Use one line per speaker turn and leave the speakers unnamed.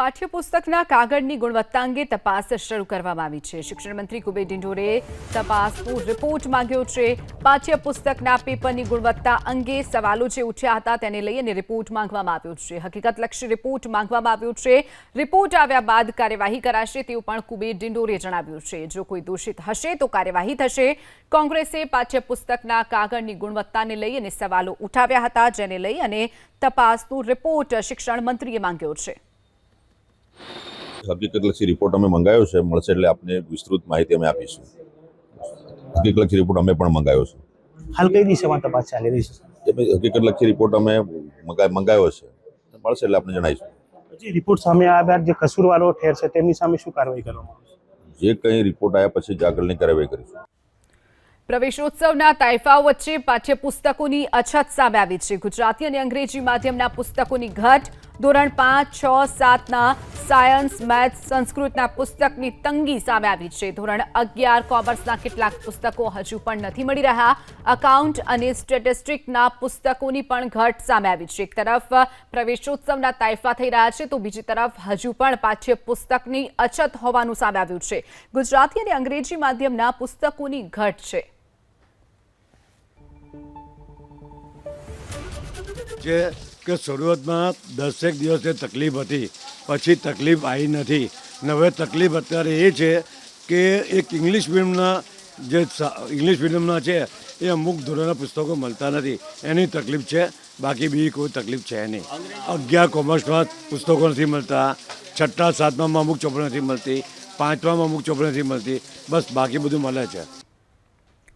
પાઠ્યપુસ્તકના કાગળની ગુણવત્તા અંગે તપાસ શરૂ કરવામાં આવી છે। શિક્ષણ મંત્રી કુબેર ડિંડોરે તપાસનો રિપોર્ટ માંગ્યો છે। પાઠ્યપુસ્તકના પેપરની ગુણવત્તા અંગે સવાલો જે ઉઠ્યા હતા તેને લઈને રિપોર્ટ માંગવામાં આવ્યો છે। હકીકતલક્ષી રિપોર્ટ માંગવામાં આવ્યો છે। રિપોર્ટ આવ્યા બાદ કાર્યવાહી કરાશે તેવું પણ કુબેર ડિંડોરે જણાવ્યું છે। જો કોઈ દોષિત હશે તો કાર્યવાહી થશે। કોંગ્રેસે પાઠ્યપુસ્તકના કાગળની ગુણવત્તાને લઈ અને સવાલો ઉઠાવ્યા હતા, જેને લઈ અને તપાસનો રિપોર્ટ શિક્ષણ મંત્રીએ માંગ્યો છે।
હકીકતલક્ષી રિપોર્ટ અમે મંગાવ્યો છે, મળશે એટલે આપને વિસ્તૃત માહિતી અમે આપીશું। હકીકતલક્ષી રિપોર્ટ અમે પણ મંગાવ્યો છે।
હાલ કઈ દિશામાં તપાસ ચાલી રહી છે?
હકીકતલક્ષી રિપોર્ટ અમે મંગાવ્યો છે, મળશે એટલે આપને જણાવીશું।
જે રિપોર્ટ સામે આવ્યા બાદ જે કસૂરવારો ઠેરશે તેમની સામે શું કાર્યવાહી કરવામાં આવશે?
જે કંઈ રિપોર્ટ આવ્યા પછી જ આગળની કાર્યવાહી કરીશું।
પ્રવેશોત્સવના તાઇફાઓ વચ્ચે પાઠ્યપુસ્તકોની અછત સામે આવી છે। ગુજરાતી અને અંગ્રેજી માધ્યમના પુસ્તકોની ઘટ, ધોરણ 5, 6, 7ના સાયન્સ, મેથ્સ, સંસ્કૃતના પુસ્તકની તંગી સામે આવી છે। ધોરણ 11 કોમર્સના કેટલાક પુસ્તકો હજુ પણ નથી મળી રહ્યા। અકાઉન્ટ અને સ્ટેટિસ્ટિક્સના પુસ્તકોની પણ ઘટ સામે આવી છે। એક તરફ પ્રવેશોત્સવના તાઇફા થઈ રહ્યા છે તો બીજી તરફ હજુ પણ પાઠ્યપુસ્તકની અછત હોવાનું સામે આવ્યું છે। ગુજરાતી અને અંગ્રેજી માધ્યમના પુસ્તકોની ઘટ છે।
કે શરૂઆતમાં 10 દિવસે તકલીફ હતી, પછી તકલીફ આવી નથી। ને હવે તકલીફ અત્યારે એ છે કે એક ઇંગ્લિશ મીડિયમના છે એ અમુક ધોરણના પુસ્તકો મળતા નથી, એની તકલીફ છે। બાકી બીજી કોઈ તકલીફ છે નહીં। 11 કોમર્સમાં પુસ્તકો નથી મળતા, 6, 7માં અમુક ચોપડી નથી મળતી, 5માં અમુક ચોપડી નથી મળતી, બસ બાકી બધું મળે છે।